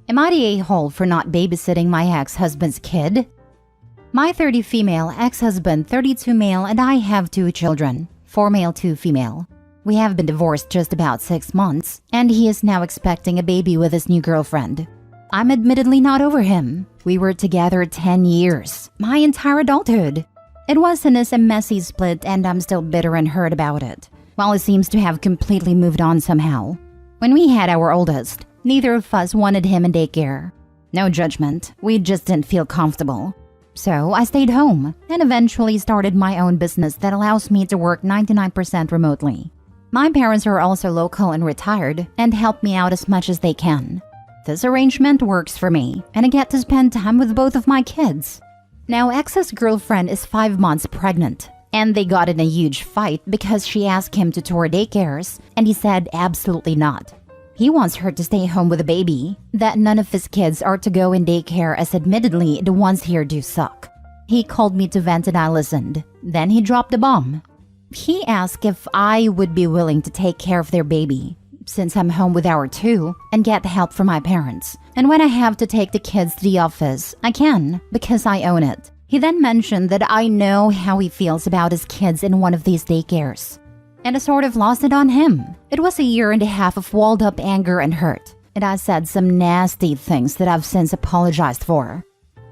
Am I the a-hole for not babysitting my ex-husband's kid? My 30 female ex-husband, 32 male, and I have 2 children, 4 male, 2 female. We have been divorced just about 6 months, and he is now expecting a baby with his new girlfriend. I'm admittedly not over him. We were together 10 years, my entire adulthood. It wasn't a messy split, and I'm still bitter and hurt about it, while he seems to have completely moved on somehow. When we had our oldest, neither of us wanted him in daycare. No judgment, we just didn't feel comfortable. So I stayed home and eventually started my own business that allows me to work 99% remotely. My parents are also local and retired and help me out as much as they can. This arrangement works for me, and I get to spend time with both of my kids. Now, ex's girlfriend is 5 months pregnant, and they got in a huge fight because she asked him to tour daycares, and he said absolutely not. He wants her to stay home with a baby, that none of his kids are to go in daycare as admittedly the ones here do suck. He called me to vent and I listened. Then he dropped the bomb. He asked if I would be willing to take care of their baby, since I'm home with our 2, and get help from my parents. And when I have to take the kids to the office, I can, because I own it. He then mentioned that I know how he feels about his kids in one of these daycares. And I sort of lost it on him. It was a year and a half of walled up anger and hurt, and I said some nasty things that I've since apologized for.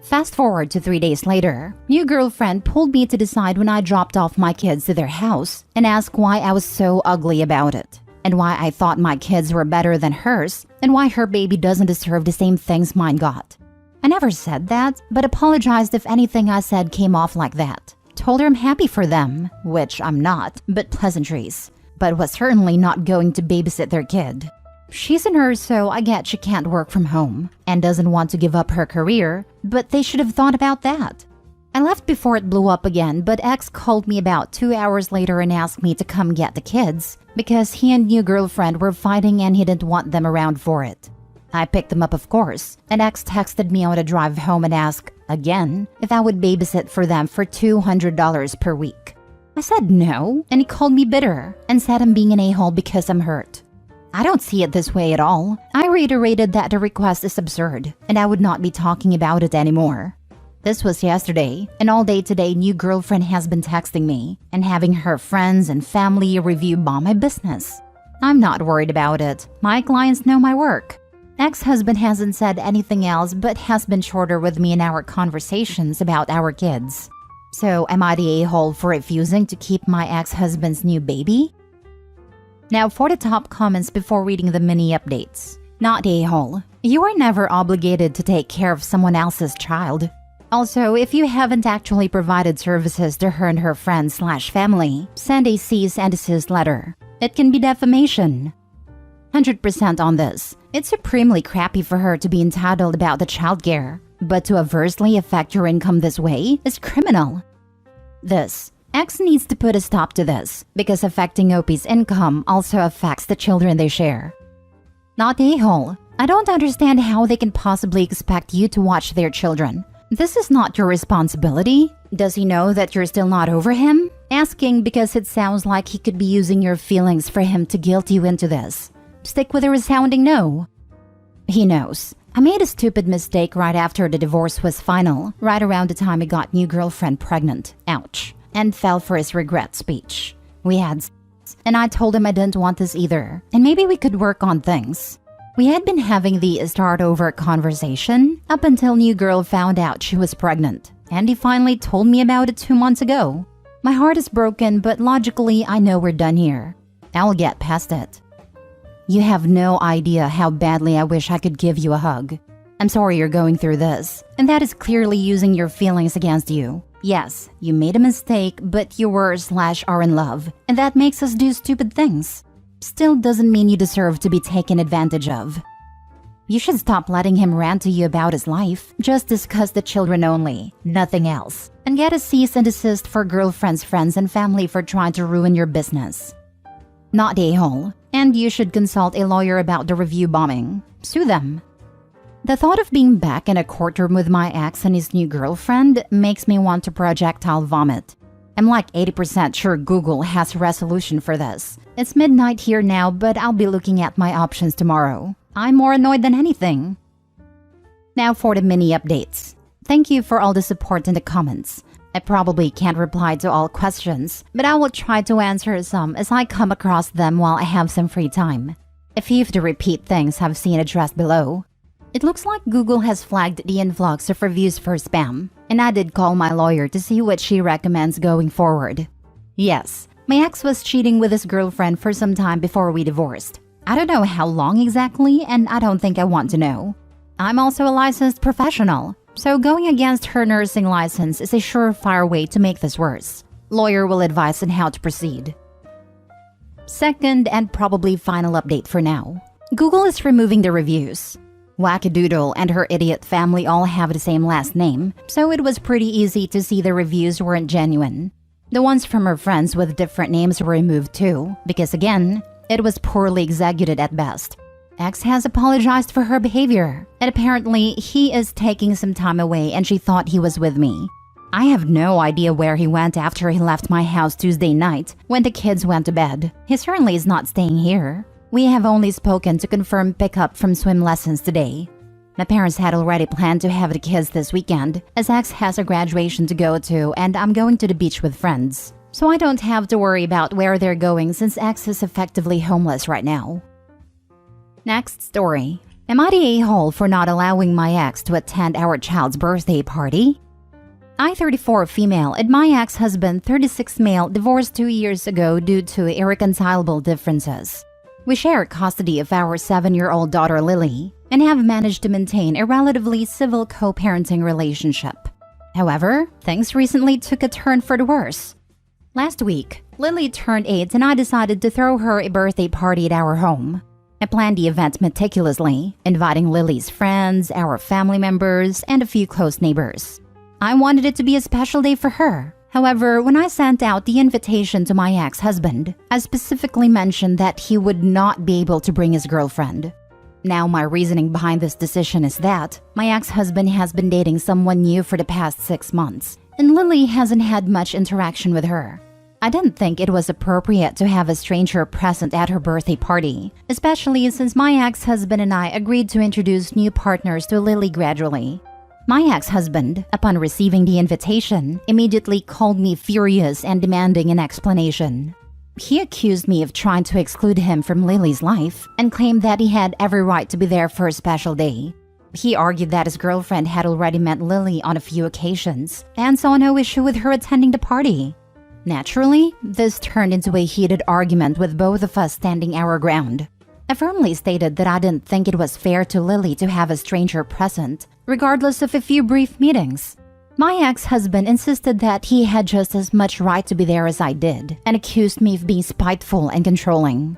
Fast forward to 3 days later, new girlfriend pulled me to the side when I dropped off my kids to their house and asked why I was so ugly about it, and why I thought my kids were better than hers, and why her baby doesn't deserve the same things mine got. I never said that, but apologized if anything I said came off like that. Told her I'm happy for them, which I'm not, but pleasantries, but was certainly not going to babysit their kid. She's a nurse, so I get she can't work from home and doesn't want to give up her career, but they should have thought about that. I left before it blew up again, but ex called me about 2 hours later and asked me to come get the kids because he and new girlfriend were fighting and he didn't want them around for it. I picked them up, of course, and ex texted me on a drive home and asked, again, if I would babysit for them for $200 per week. I said no, and he called me bitter and said I'm being an a-hole because I'm hurt. I don't see it this way at all. I reiterated that the request is absurd, and I would not be talking about it anymore. This was yesterday, and all day today new girlfriend has been texting me and having her friends and family review bomb my business. I'm not worried about it. My clients know my work. Ex-husband hasn't said anything else but has been shorter with me in our conversations about our kids. So am I the a-hole for refusing to keep my ex-husband's new baby? Now for the top comments before reading the mini updates. Not a-hole. You are never obligated to take care of someone else's child. Also, if you haven't actually provided services to her and her friends/family, send a cease and desist letter. It can be defamation. 100% on this. It's supremely crappy for her to be entitled about the childcare, but to adversely affect your income this way is criminal. This. X needs to put a stop to this, because affecting OP's income also affects the children they share. Not a-hole. I don't understand how they can possibly expect you to watch their children. This is not your responsibility. Does he know that you're still not over him? Asking because it sounds like he could be using your feelings for him to guilt you into this. Stick with a resounding no. He knows. I made a stupid mistake right after the divorce was final, right around the time I got new girlfriend pregnant. Ouch. And fell for his regret speech. We had sex, and I told him I didn't want this either, and maybe we could work on things. We had been having the start over conversation up until new girl found out she was pregnant, and he finally told me about it 2 months ago. My heart is broken, but logically I know we're done here. I'll get past it. You have no idea how badly I wish I could give you a hug. I'm sorry you're going through this, and that is clearly using your feelings against you. Yes, you made a mistake, but you were/are in love, and that makes us do stupid things. Still doesn't mean you deserve to be taken advantage of. You should stop letting him rant to you about his life. Just discuss the children only, nothing else. And get a cease and desist for girlfriends, friends, and family for trying to ruin your business. Not a-hole. And you should consult a lawyer about the review bombing. Sue them. The thought of being back in a courtroom with my ex and his new girlfriend makes me want to projectile vomit. I'm like 80% sure Google has a resolution for this. It's midnight here now, but I'll be looking at my options tomorrow. I'm more annoyed than anything. Now for the mini updates. Thank you for all the support in the comments. I probably can't reply to all questions, but I will try to answer some as I come across them while I have some free time. A few of the repeat things I've seen addressed below. It looks like Google has flagged the influx of reviews for spam, and I did call my lawyer to see what she recommends going forward. Yes, my ex was cheating with his girlfriend for some time before we divorced. I don't know how long exactly, and I don't think I want to know. I'm also a licensed professional, so going against her nursing license is a surefire way to make this worse. Lawyer will advise on how to proceed. Second and probably final update for now. Google is removing the reviews. Wackadoodle and her idiot family all have the same last name, so it was pretty easy to see the reviews weren't genuine. The ones from her friends with different names were removed too, because again, it was poorly executed at best. X has apologized for her behavior, and apparently he is taking some time away and she thought he was with me. I have no idea where he went after he left my house Tuesday night when the kids went to bed. He certainly is not staying here. We have only spoken to confirm pickup from swim lessons today. My parents had already planned to have the kids this weekend, as X has a graduation to go to and I'm going to the beach with friends. So I don't have to worry about where they're going since X is effectively homeless right now. Next story. Am I the a-hole for not allowing my ex to attend our child's birthday party? I, 34 female, and my ex-husband, 36 male, divorced 2 years ago due to irreconcilable differences. We share custody of our 7-year-old daughter Lily and have managed to maintain a relatively civil co-parenting relationship. However, things recently took a turn for the worse. Last week, Lily turned 8 and I decided to throw her a birthday party at our home. I planned the event meticulously, inviting Lily's friends, our family members, and a few close neighbors. I wanted it to be a special day for her. However, when I sent out the invitation to my ex-husband, I specifically mentioned that he would not be able to bring his girlfriend. Now, my reasoning behind this decision is that my ex-husband has been dating someone new for the past 6 months, and Lily hasn't had much interaction with her. I didn't think it was appropriate to have a stranger present at her birthday party, especially since my ex-husband and I agreed to introduce new partners to Lily gradually. My ex-husband, upon receiving the invitation, immediately called me furious and demanding an explanation. He accused me of trying to exclude him from Lily's life and claimed that he had every right to be there for a special day. He argued that his girlfriend had already met Lily on a few occasions and saw no issue with her attending the party. Naturally, this turned into a heated argument with both of us standing our ground. I firmly stated that I didn't think it was fair to Lily to have a stranger present, regardless of a few brief meetings. My ex-husband insisted that he had just as much right to be there as I did, and accused me of being spiteful and controlling.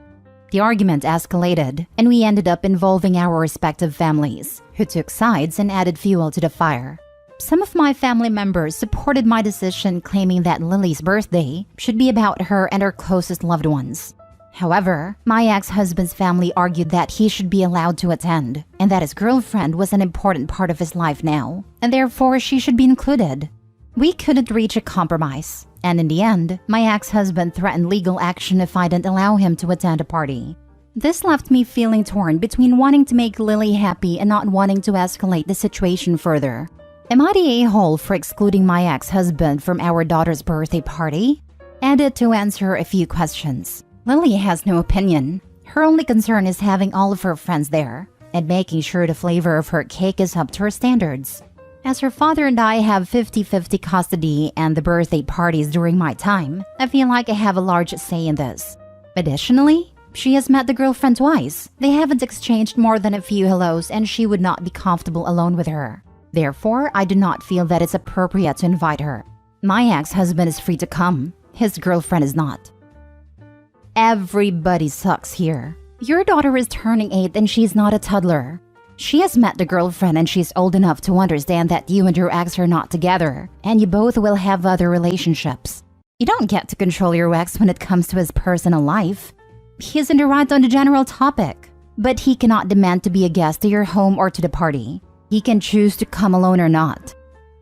The argument escalated, and we ended up involving our respective families, who took sides and added fuel to the fire. Some of my family members supported my decision, claiming that Lily's birthday should be about her and her closest loved ones. However, my ex-husband's family argued that he should be allowed to attend, and that his girlfriend was an important part of his life now, and therefore she should be included. We couldn't reach a compromise, and in the end, my ex-husband threatened legal action if I didn't allow him to attend a party. This left me feeling torn between wanting to make Lily happy and not wanting to escalate the situation further. Am I the a-hole for excluding my ex-husband from our daughter's birthday party? Added to answer a few questions. Lily has no opinion. Her only concern is having all of her friends there and making sure the flavor of her cake is up to her standards. As her father and I have 50-50 custody and the birthday parties during my time, I feel like I have a large say in this. Additionally, she has met the girlfriend twice. They haven't exchanged more than a few hellos and she would not be comfortable alone with her. Therefore, I do not feel that it's appropriate to invite her. My ex-husband is free to come. His girlfriend is not. Everybody sucks here. Your daughter is turning 8 and she's not a toddler. She has met the girlfriend and she's old enough to understand that you and your ex are not together, and you both will have other relationships. You don't get to control your ex when it comes to his personal life. He's in the right on the general topic, but he cannot demand to be a guest to your home or to the party. He can choose to come alone or not.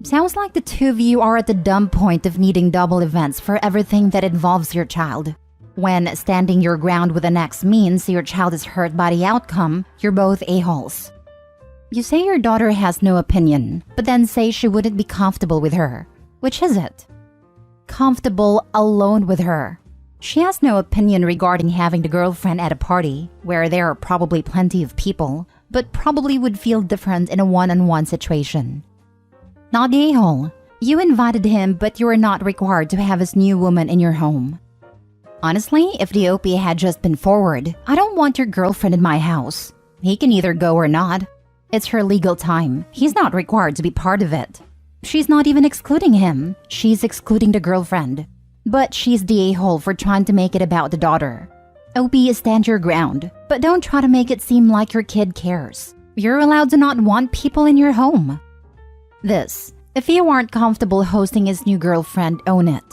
Sounds like the two of you are at the dumb point of needing double events for everything that involves your child. When standing your ground with an ex means your child is hurt by the outcome, you're both a-holes. You say your daughter has no opinion, but then say she wouldn't be comfortable with her. Which is it? Comfortable alone with her. She has no opinion regarding having the girlfriend at a party, where there are probably plenty of people, but probably would feel different in a one-on-one situation. Not the a-hole. You invited him, but you are not required to have his new woman in your home. Honestly, if the OP had just been forward, I don't want your girlfriend in my house. He can either go or not. It's her legal time. He's not required to be part of it. She's not even excluding him. She's excluding the girlfriend. But she's the a-hole for trying to make it about the daughter. OP, stand your ground, but don't try to make it seem like your kid cares. You're allowed to not want people in your home. If you aren't comfortable hosting his new girlfriend, own it.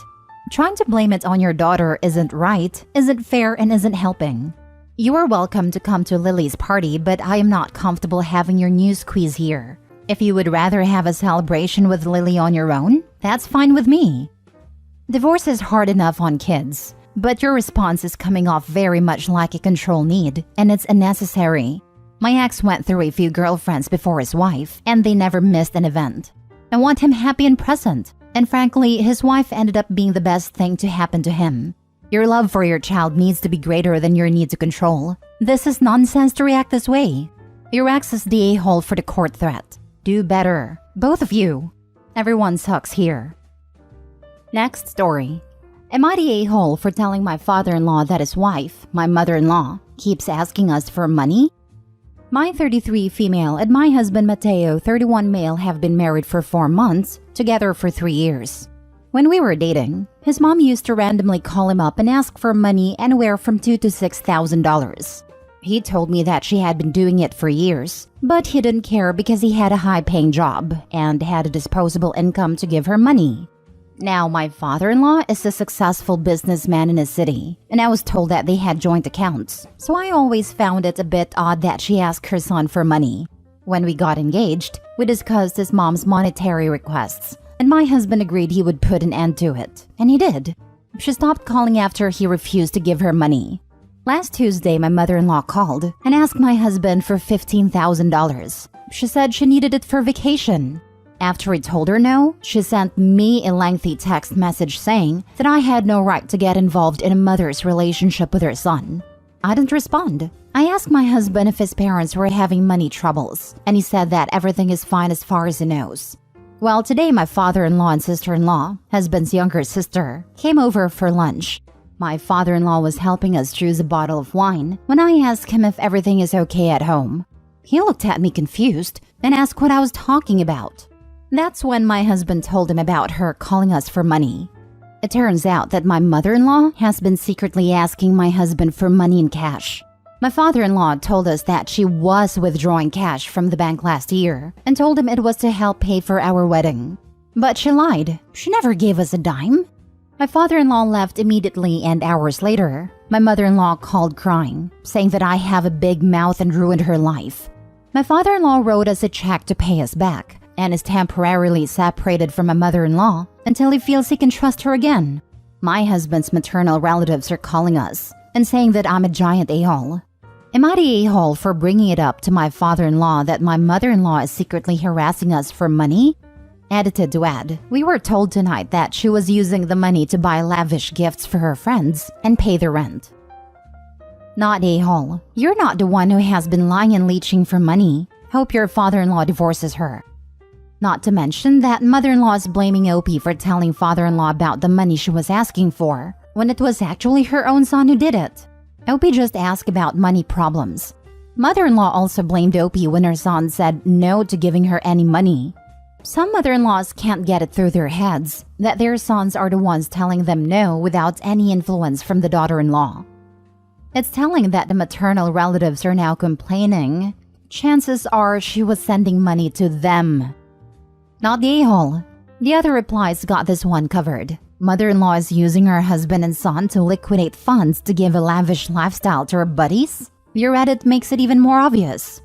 Trying to blame it on your daughter isn't right, isn't fair, and isn't helping. You are welcome to come to Lily's party, but I am not comfortable having your new squeeze here. If you would rather have a celebration with Lily on your own, that's fine with me. Divorce is hard enough on kids, but your response is coming off very much like a control need, and it's unnecessary. My ex went through a few girlfriends before his wife, and they never missed an event. I want him happy and present, and frankly, his wife ended up being the best thing to happen to him. Your love for your child needs to be greater than your need to control. This is nonsense to react this way. Your ex is the a-hole for the court threat. Do better, both of you. Everyone sucks here. Next story. Am I the a-hole for telling my father-in-law that his wife, my mother-in-law, keeps asking us for money? My 33 female and my husband Mateo, 31 male, have been married for 4 months, together for 3 years. When we were dating, his mom used to randomly call him up and ask for money anywhere from $2,000 to $6,000. He told me that she had been doing it for years, but he didn't care because he had a high-paying job and had a disposable income to give her money. Now, my father-in-law is a successful businessman in his city, and I was told that they had joint accounts, so I always found it a bit odd that she asked her son for money. When we got engaged, we discussed his mom's monetary requests, and my husband agreed he would put an end to it, and he did. She stopped calling after he refused to give her money. Last Tuesday, my mother-in-law called and asked my husband for $15,000. She said she needed it for vacation. After he told her no, she sent me a lengthy text message saying that I had no right to get involved in a mother's relationship with her son. I didn't respond. I asked my husband if his parents were having money troubles, and he said that everything is fine as far as he knows. Well, today my father-in-law and sister-in-law, husband's younger sister, came over for lunch. My father-in-law was helping us choose a bottle of wine when I asked him if everything is okay at home. He looked at me confused and asked what I was talking about. That's when my husband told him about her calling us for money. It turns out that my mother-in-law has been secretly asking my husband for money in cash. My father-in-law told us that she was withdrawing cash from the bank last year and told him it was to help pay for our wedding. But she lied. She never gave us a dime. My father-in-law left immediately, and hours later, my mother-in-law called crying, saying that I have a big mouth and ruined her life. My father-in-law wrote us a check to pay us back and is temporarily separated from my mother-in-law until he feels he can trust her again. My husband's maternal relatives are calling us and saying that I'm a giant a-hole. Am I the a-hole for bringing it up to my father-in-law that my mother-in-law is secretly harassing us for money? Edited to add, we were told tonight that she was using the money to buy lavish gifts for her friends and pay the rent. Not a-hole. You're not the one who has been lying and leeching for money. Hope your father-in-law divorces her. Not to mention that mother-in-law is blaming OP for telling father-in-law about the money she was asking for, when it was actually her own son who did it. OP just asked about money problems. Mother-in-law also blamed OP when her son said no to giving her any money. Some mother-in-laws can't get it through their heads that their sons are the ones telling them no without any influence from the daughter-in-law. It's telling that the maternal relatives are now complaining. Chances are she was sending money to them. Not the a-hole. The other replies got this one covered. Mother-in-law is using her husband and son to liquidate funds to give a lavish lifestyle to her buddies? Your edit makes it even more obvious.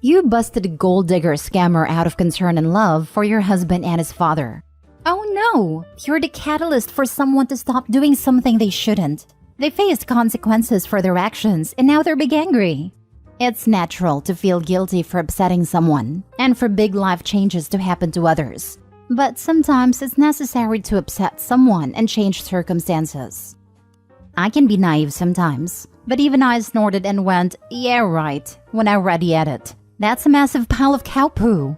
You busted a gold digger scammer out of concern and love for your husband and his father. Oh no! You're the catalyst for someone to stop doing something they shouldn't. They faced consequences for their actions and now they're big angry. It's natural to feel guilty for upsetting someone and for big life changes to happen to others. But sometimes it's necessary to upset someone and change circumstances. I can be naive sometimes, but even I snorted and went, "Yeah, right," when I read the edit. That's a massive pile of cow poo.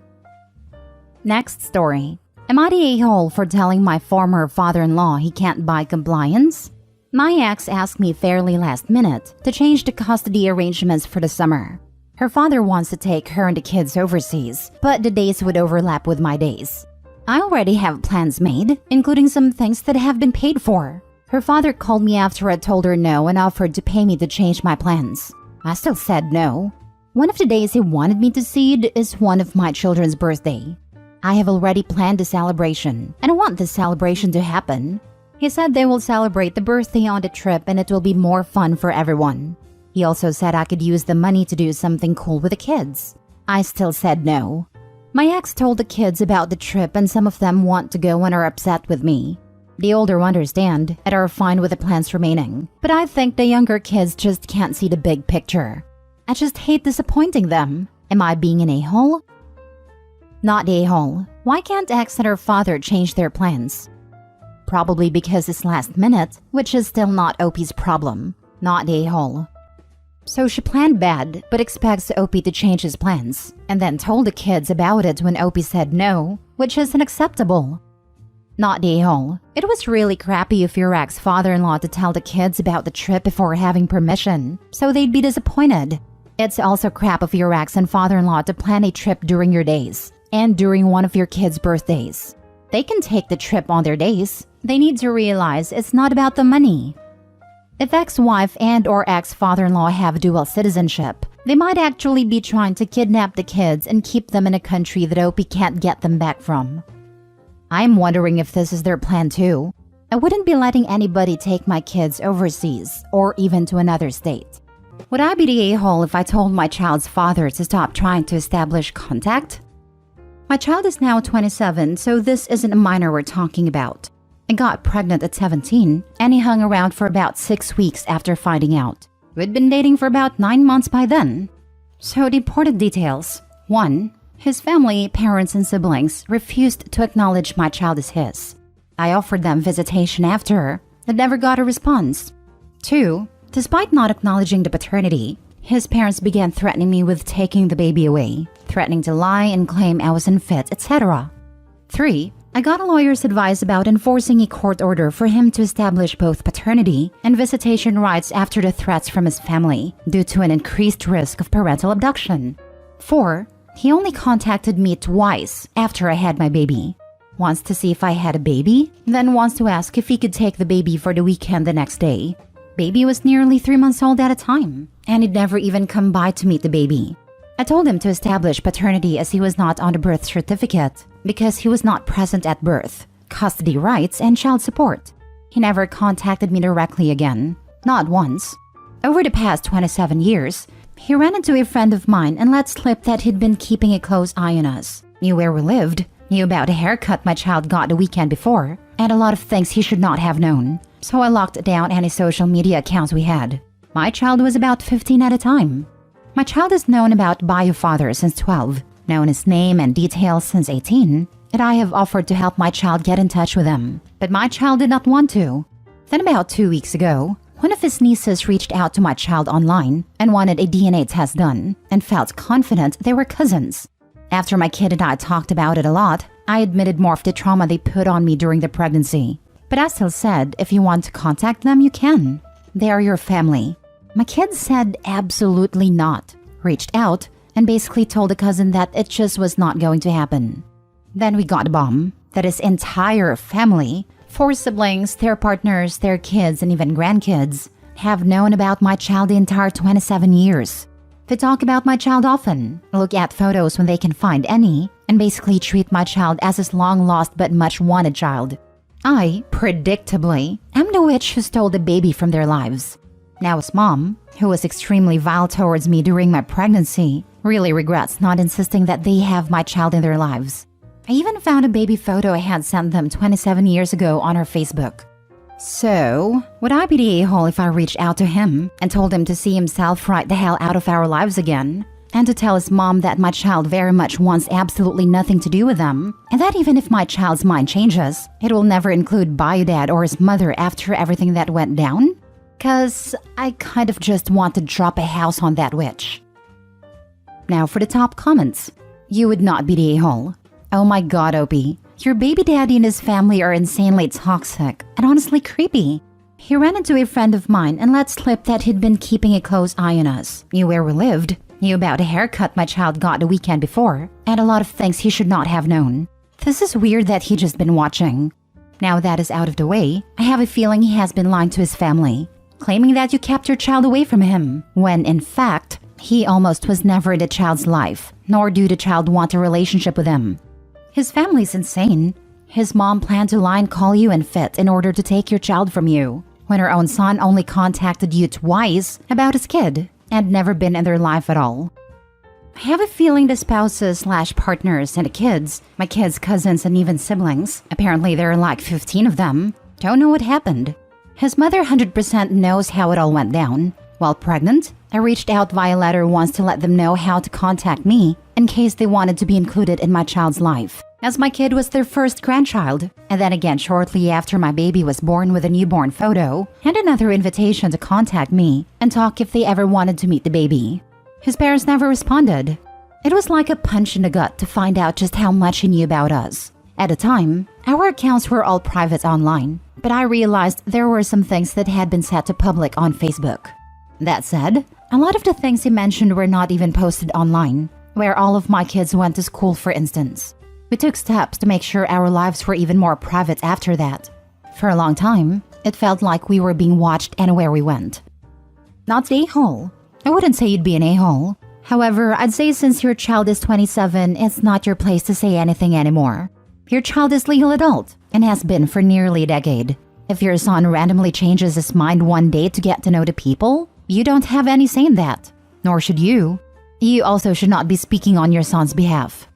Next story. Am I the a-hole for telling my former father-in-law he can't buy compliance? My ex asked me fairly last minute to change the custody arrangements for the summer. Her father wants to take her and the kids overseas, but the days would overlap with my days. I already have plans made, including some things that have been paid for. Her father called me after I told her no and offered to pay me to change my plans. I still said no. One of the days he wanted me to cede is one of my children's birthday. I have already planned the celebration, and I want this celebration to happen. He said they will celebrate the birthday on the trip and it will be more fun for everyone. He also said I could use the money to do something cool with the kids. I still said no. My ex told the kids about the trip and some of them want to go and are upset with me. The older understand and are fine with the plans remaining, but I think the younger kids just can't see the big picture. I just hate disappointing them. Am I being an a-hole? Not a-hole. Why can't ex and her father change their plans? Probably because it's last minute, which is still not OP's problem. Not a-hole. So she planned bad, but expects OP to change his plans, and then told the kids about it when OP said no, which is unacceptable. Not a-hole. It was really crappy of your ex-father-in-law to tell the kids about the trip before having permission, so they'd be disappointed. It's also crap of your ex and father-in-law to plan a trip during your days, and during one of your kids' birthdays. They can take the trip on their days. They need to realize it's not about the money. If ex-wife and or ex-father-in-law have dual citizenship, they might actually be trying to kidnap the kids and keep them in a country that OP can't get them back from. I'm wondering if this is their plan too. I wouldn't be letting anybody take my kids overseas or even to another state. Would I be the a-hole if I told my child's father to stop trying to establish contact? My child is now 27, so this isn't a minor we're talking about. I got pregnant at 17, and he hung around for about 6 weeks after finding out. We'd been dating for about 9 months by then. So the important details. 1. His family, parents, and siblings refused to acknowledge my child as his. I offered them visitation after, but never got a response. 2. Despite not acknowledging the paternity, his parents began threatening me with taking the baby away, threatening to lie and claim I was unfit, etc. 3. I got a lawyer's advice about enforcing a court order for him to establish both paternity and visitation rights after the threats from his family, due to an increased risk of parental abduction. 4. He only contacted me twice after I had my baby. Once to see if I had a baby, then once to ask if he could take the baby for the weekend the next day. Baby was nearly 3 months old at a time, and he'd never even come by to meet the baby. I told him to establish paternity as he was not on the birth certificate because he was not present at birth, custody rights, and child support. He never contacted me directly again, not once. Over the past 27 years, he ran into a friend of mine and let slip that he'd been keeping a close eye on us, knew where we lived, knew about a haircut my child got the weekend before, and a lot of things he should not have known. So I locked down any social media accounts we had. My child was about 15 at a time. My child has known about bio father since 12, known his name and details since 18, and I have offered to help my child get in touch with him, but my child did not want to. Then about 2 weeks ago, one of his nieces reached out to my child online and wanted a DNA test done and felt confident they were cousins. After my kid and I talked about it a lot, I admitted more of the trauma they put on me during the pregnancy. But I still said, if you want to contact them, you can. They are your family. My kid said absolutely not, reached out, and basically told a cousin that it just was not going to happen. Then we got a bomb that his entire family, 4 siblings, their partners, their kids, and even grandkids, have known about my child the entire 27 years. They talk about my child often, look at photos when they can find any, and basically treat my child as his long-lost but much-wanted child. I, predictably, am the witch who stole the baby from their lives. Now his mom, who was extremely vile towards me during my pregnancy, really regrets not insisting that they have my child in their lives. I even found a baby photo I had sent them 27 years ago on her Facebook. So, would I be the a-hole if I reached out to him and told him to see himself right the hell out of our lives again? And to tell his mom that my child very much wants absolutely nothing to do with them, and that even if my child's mind changes, it will never include bio dad or his mother after everything that went down? 'Cause I kind of just want to drop a house on that witch. Now for the top comments. You would not be the a-hole. Oh my god, Opie. Your baby daddy and his family are insanely toxic and honestly creepy. He ran into a friend of mine and let slip that he'd been keeping a close eye on us, knew where we lived, knew about a haircut my child got the weekend before, and a lot of things he should not have known. This is weird that he just been watching. Now that is out of the way, I have a feeling he has been lying to his family, claiming that you kept your child away from him, when in fact, he almost was never in the child's life, nor do the child want a relationship with him. His family's insane. His mom planned to lie and call you in fit in order to take your child from you, when her own son only contacted you twice about his kid and never been in their life at all. I have a feeling the spouses/partners and the kids, my kids' cousins and even siblings, apparently there are like 15 of them, don't know what happened. His mother 100% knows how it all went down. While pregnant, I reached out via letter once to let them know how to contact me in case they wanted to be included in my child's life, as my kid was their first grandchild, and then again shortly after my baby was born with a newborn photo and another invitation to contact me and talk if they ever wanted to meet the baby. His parents never responded. It was like a punch in the gut to find out just how much he knew about us. At the time, our accounts were all private online, but I realized there were some things that had been set to public on Facebook. That said, a lot of the things he mentioned were not even posted online, where all of my kids went to school, for instance. We took steps to make sure our lives were even more private after that. For a long time, it felt like we were being watched anywhere we went. Not the a-hole. I wouldn't say you'd be an a-hole. However, I'd say since your child is 27, it's not your place to say anything anymore. Your child is legal adult and has been for nearly a decade. If your son randomly changes his mind one day to get to know the people, you don't have any say in that, nor should you. You also should not be speaking on your son's behalf.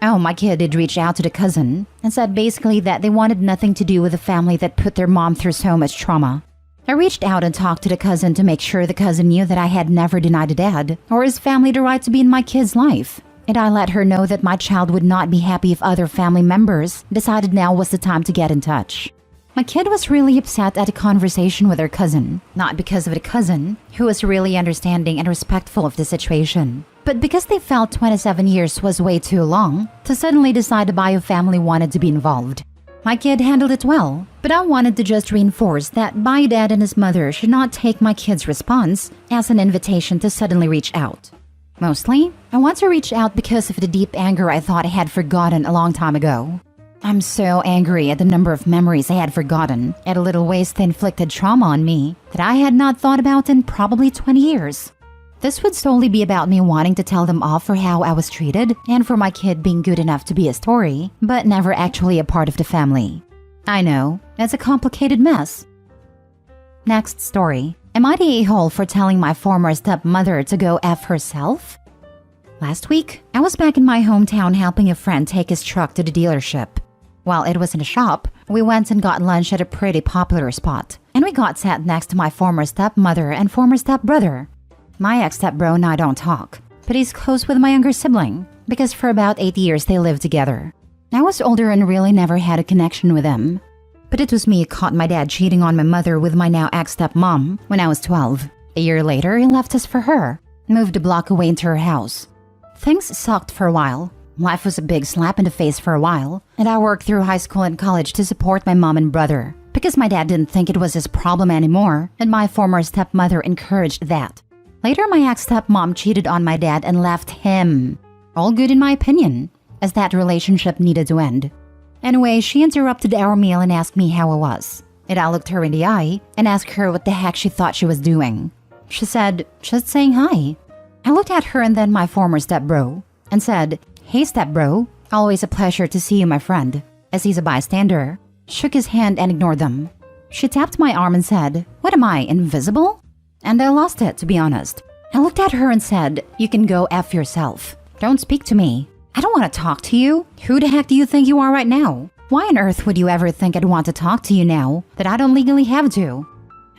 Oh, my kid did reach out to the cousin and said basically that they wanted nothing to do with a family that put their mom through so much trauma. I reached out and talked to the cousin to make sure the cousin knew that I had never denied the dad or his family the right to be in my kid's life. And I let her know that my child would not be happy if other family members decided now was the time to get in touch. My kid was really upset at a conversation with her cousin, not because of the cousin, who was really understanding and respectful of the situation, but because they felt 27 years was way too long to suddenly decide the bio family wanted to be involved. My kid handled it well, but I wanted to just reinforce that bio dad and his mother should not take my kid's response as an invitation to suddenly reach out. Mostly, I want to reach out because of the deep anger I thought I had forgotten a long time ago. I'm so angry at the number of memories I had forgotten, at a little ways they inflicted trauma on me that I had not thought about in probably 20 years. This would solely be about me wanting to tell them off for how I was treated and for my kid being good enough to be a story, but never actually a part of the family. I know, it's a complicated mess. Next story. Am I the a-hole for telling my former stepmother to go F herself? Last week, I was back in my hometown helping a friend take his truck to the dealership. While it was in the shop, we went and got lunch at a pretty popular spot, and we got sat next to my former stepmother and former stepbrother. My ex-stepbro and I don't talk, but he's close with my younger sibling, because for about 8 years they lived together. I was older and really never had a connection with him. But it was me who caught my dad cheating on my mother with my now ex-stepmom when I was 12. A year later, he left us for her, moved a block away into her house. Things sucked for a while. Life was a big slap in the face for a while, and I worked through high school and college to support my mom and brother, because my dad didn't think it was his problem anymore, and my former stepmother encouraged that. Later, my ex-stepmom cheated on my dad and left him. All good in my opinion, as that relationship needed to end. Anyway, she interrupted our meal and asked me how I was, and I looked her in the eye and asked her what the heck she thought she was doing. She said, just saying hi. I looked at her and then my former stepbro, and said, hey stepbro, always a pleasure to see you, my friend, as he's a bystander. Shook his hand and ignored them. She tapped my arm and said, what am I, invisible? And I lost it, to be honest. I looked at her and said, you can go F yourself. Don't speak to me. I don't want to talk to you. Who the heck do you think you are right now? Why on earth would you ever think I'd want to talk to you now that I don't legally have to?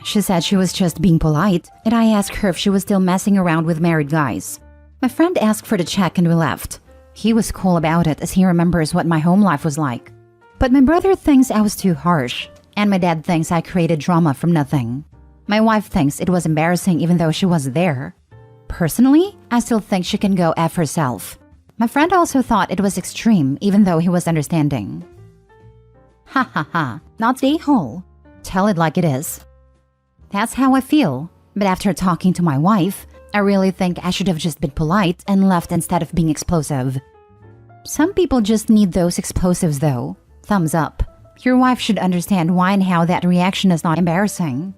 She said she was just being polite, and I asked her if she was still messing around with married guys. My friend asked for the check and we left. He was cool about it as he remembers what my home life was like. But my brother thinks I was too harsh, and my dad thinks I created drama from nothing. My wife thinks it was embarrassing even though she wasn't there. Personally, I still think she can go F herself. My friend also thought it was extreme even though he was understanding. Ha ha ha, not the a-hole. Tell it like it is. That's how I feel, but after talking to my wife, I really think I should have just been polite and left instead of being explosive. Some people just need those explosives though. Thumbs up. Your wife should understand why and how that reaction is not embarrassing.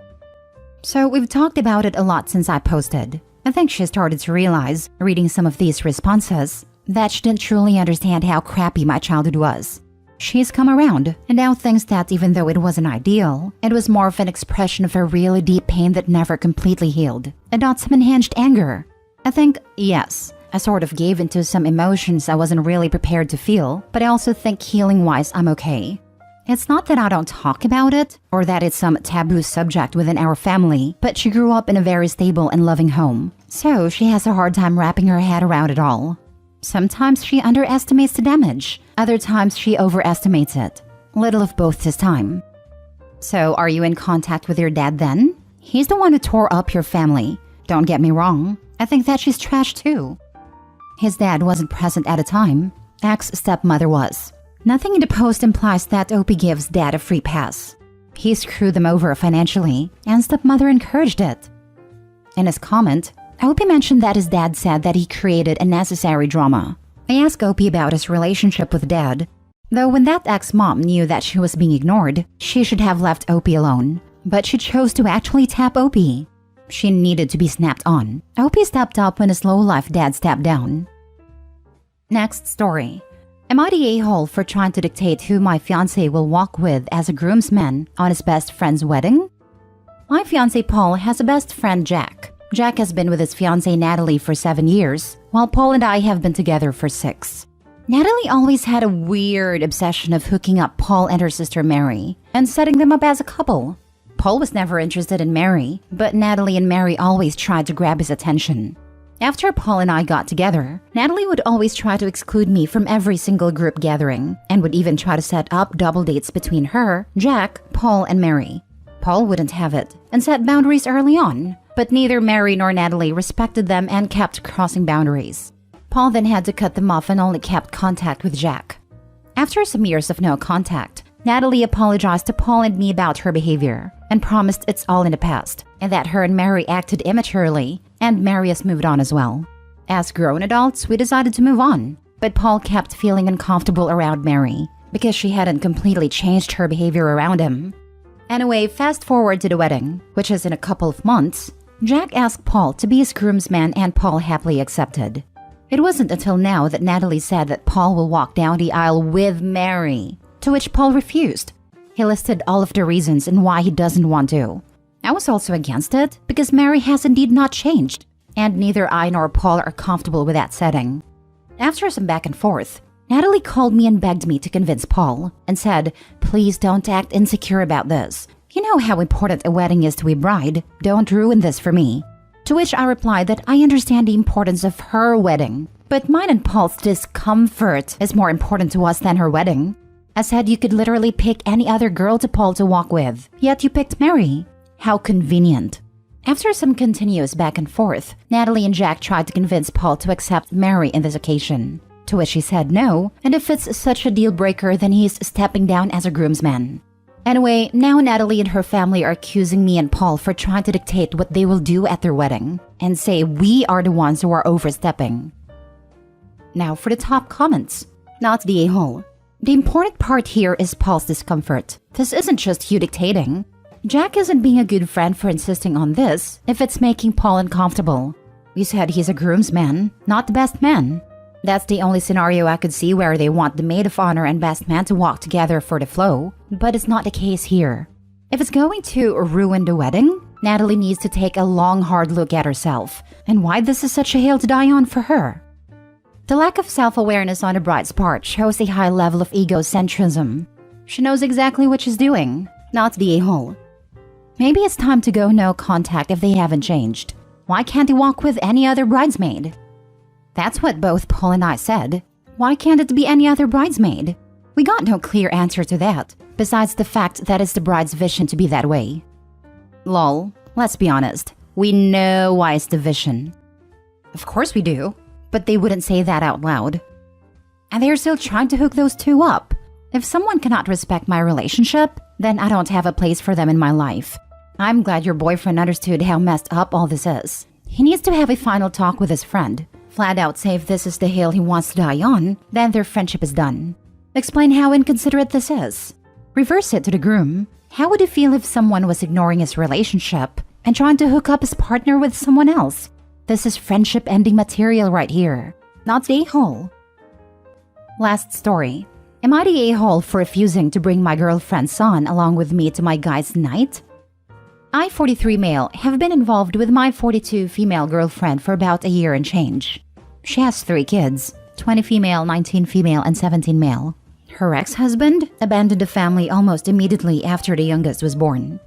So we've talked about it a lot since I posted. I think she started to realize, reading some of these responses, that she didn't truly understand how crappy my childhood was. She's come around and now thinks that even though it wasn't ideal, it was more of an expression of a really deep pain that never completely healed, and not some unhinged anger. I think, yes, I sort of gave into some emotions I wasn't really prepared to feel, but I also think healing-wise I'm okay. It's not that I don't talk about it, or that it's some taboo subject within our family, but she grew up in a very stable and loving home, so she has a hard time wrapping her head around it all. Sometimes she underestimates the damage, other times she overestimates it. Little of both this time. So are you in contact with your dad then? He's the one who tore up your family. Don't get me wrong, I think that she's trash too. His dad wasn't present at the time. Ex-stepmother was. Nothing in the post implies that Opie gives dad a free pass. He screwed them over financially, and stepmother encouraged it. In his comment, Opie mentioned that his dad said that he created unnecessary drama. I asked Opie about his relationship with dad, though when that ex-mom knew that she was being ignored, she should have left Opie alone. But she chose to actually tap Opie. She needed to be snapped on. Opie stepped up when his low-life dad stepped down. Next story. Am I the a-hole for trying to dictate who my fiancé will walk with as a groomsman on his best friend's wedding? My fiancé Paul has a best friend Jack. Jack has been with his fiancée Natalie for 7 years, while Paul and I have been together for 6. Natalie always had a weird obsession of hooking up Paul and her sister Mary, and setting them up as a couple. Paul was never interested in Mary, but Natalie and Mary always tried to grab his attention. After Paul and I got together, Natalie would always try to exclude me from every single group gathering, and would even try to set up double dates between her, Jack, Paul, and Mary. Paul wouldn't have it, and set boundaries early on, but neither Mary nor Natalie respected them and kept crossing boundaries. Paul then had to cut them off and only kept contact with Jack. After some years of no contact, Natalie apologized to Paul and me about her behavior, and promised it's all in the past, and that her and Mary acted immaturely, and Mary has moved on as well. As grown adults, we decided to move on, but Paul kept feeling uncomfortable around Mary, because she hadn't completely changed her behavior around him. Anyway, fast forward to the wedding, which is in a couple of months. Jack asked Paul to be his groomsman and Paul happily accepted. It wasn't until now that Natalie said that Paul will walk down the aisle with Mary, to which Paul refused. He listed all of the reasons and why he doesn't want to. I was also against it because Mary has indeed not changed, and neither I nor Paul are comfortable with that setting. After some back and forth, Natalie called me and begged me to convince Paul, and said, "Please don't act insecure about this. You know how important a wedding is to a bride. Don't ruin this for me." To which I replied that I understand the importance of her wedding, but mine and Paul's discomfort is more important to us than her wedding. I said you could literally pick any other girl to Paul to walk with, yet you picked Mary. How convenient. After some continuous back and forth, Natalie and Jack tried to convince Paul to accept Mary in this occasion, to which he said no, and if it's such a deal breaker then he's stepping down as a groomsman. Anyway, now Natalie and her family are accusing me and Paul for trying to dictate what they will do at their wedding, and say we are the ones who are overstepping. Now for the top comments. Not the a-hole. The important part here is Paul's discomfort. This isn't just you dictating. Jack isn't being a good friend for insisting on this if it's making Paul uncomfortable. We said he's a groomsman, not the best man. That's the only scenario I could see where they want the maid of honor and best man to walk together for the flow, but it's not the case here. If it's going to ruin the wedding, Natalie needs to take a long hard look at herself, and why this is such a hill to die on for her. The lack of self-awareness on the bride's part shows a high level of egocentrism. She knows exactly what she's doing, not the a-hole. Maybe it's time to go no contact if they haven't changed. Why can't he walk with any other bridesmaid? That's what both Paul and I said. Why can't it be any other bridesmaid? We got no clear answer to that, besides the fact that it's the bride's vision to be that way. Lol, let's be honest. We know why it's the vision. Of course we do, but they wouldn't say that out loud. And they're still trying to hook those two up. If someone cannot respect my relationship, then I don't have a place for them in my life. I'm glad your boyfriend understood how messed up all this is. He needs to have a final talk with his friend. Flat out say if this is the hill he wants to die on, then their friendship is done. Explain how inconsiderate this is. Reverse it to the groom. How would he feel if someone was ignoring his relationship and trying to hook up his partner with someone else? This is friendship ending material right here, not the a-hole. Last story. Am I the a-hole for refusing to bring my girlfriend's son along with me to my guy's night? I, 43 male, have been involved with my 42 female girlfriend for about a year and change. She has 3 kids, 20 female, 19 female, and 17 male. Her ex-husband abandoned the family almost immediately after the youngest was born.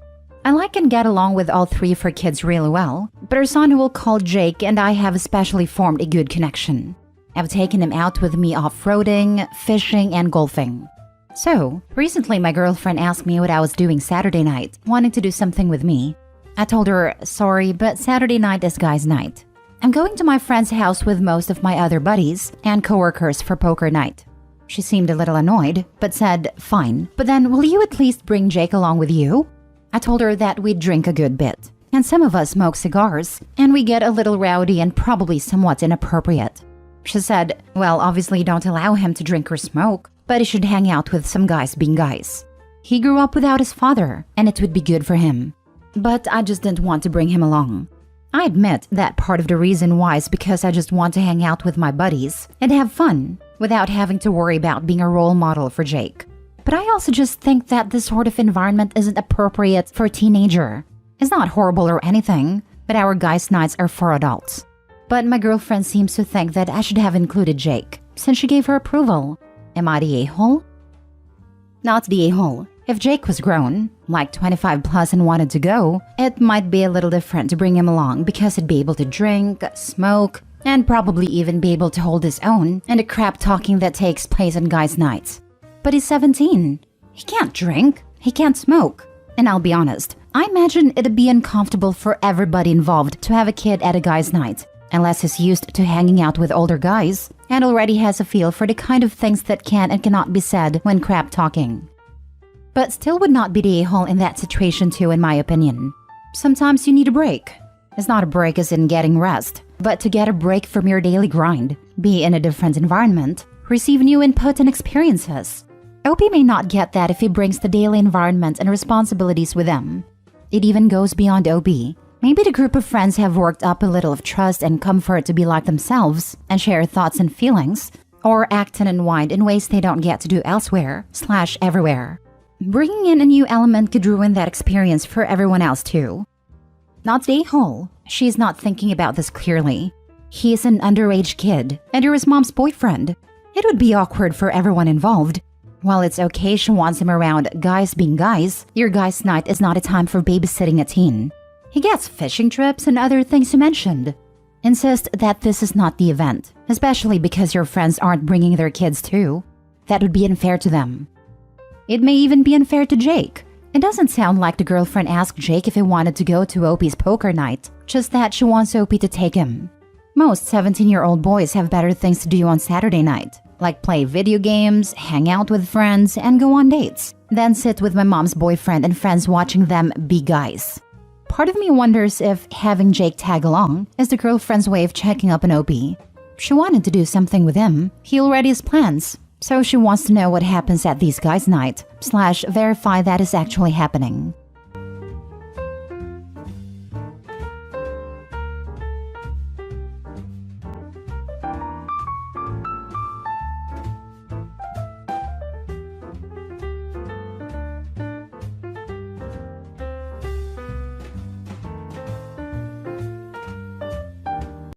I like and get along with all 3 of her kids really well, but her son, who we'll call Jake, and I have especially formed a good connection. I've taken him out with me off-roading, fishing, and golfing. So, recently my girlfriend asked me what I was doing Saturday night, wanting to do something with me. I told her, sorry, but Saturday night is guys' night. I'm going to my friend's house with most of my other buddies and coworkers for poker night. She seemed a little annoyed, but said, fine, but then will you at least bring Jake along with you? I told her that we'd drink a good bit, and some of us smoke cigars, and we get a little rowdy and probably somewhat inappropriate. She said, well, obviously don't allow him to drink or smoke, but he should hang out with some guys being guys. He grew up without his father, and it would be good for him. But I just didn't want to bring him along. I admit that part of the reason why is because I just want to hang out with my buddies and have fun without having to worry about being a role model for Jake. But I also just think that this sort of environment isn't appropriate for a teenager. It's not horrible or anything, but our guys' nights are for adults. But my girlfriend seems to think that I should have included Jake, since she gave her approval. Am I the a-hole? Not the a-hole. If Jake was grown, like 25 plus and wanted to go, it might be a little different to bring him along because he'd be able to drink, smoke, and probably even be able to hold his own in the crap talking that takes place on guys' nights. But he's 17. He can't drink, he can't smoke. And I'll be honest, I imagine it'd be uncomfortable for everybody involved to have a kid at a guy's night, unless he's used to hanging out with older guys and already has a feel for the kind of things that can and cannot be said when crap talking. But still would not be the a-hole in that situation too, in my opinion. Sometimes you need a break. It's not a break as in getting rest, but to get a break from your daily grind, be in a different environment, receive new input and experiences. OP may not get that if he brings the daily environment and responsibilities with them. It even goes beyond OP. Maybe the group of friends have worked up a little of trust and comfort to be like themselves and share thoughts and feelings, or act and unwind in ways they don't get to do elsewhere/everywhere. Bringing in a new element could ruin that experience for everyone else too. Not the a-hole. She's not thinking about this clearly. He is an underage kid, and you're his mom's boyfriend. It would be awkward for everyone involved. While it's okay she wants him around guys being guys, your guys' night is not a time for babysitting a teen. He gets fishing trips and other things you mentioned. Insist that this is not the event, especially because your friends aren't bringing their kids too. That would be unfair to them. It may even be unfair to Jake. It doesn't sound like the girlfriend asked Jake if he wanted to go to OP's poker night, just that she wants OP to take him. Most 17-year-old boys have better things to do on Saturday night, like play video games, hang out with friends, and go on dates, than sit with my mom's boyfriend and friends watching them be guys. Part of me wonders if having Jake tag along is the girlfriend's way of checking up on OP. She wanted to do something with him. He already has plans. So she wants to know what happens at these guys' night, / verify that is actually happening.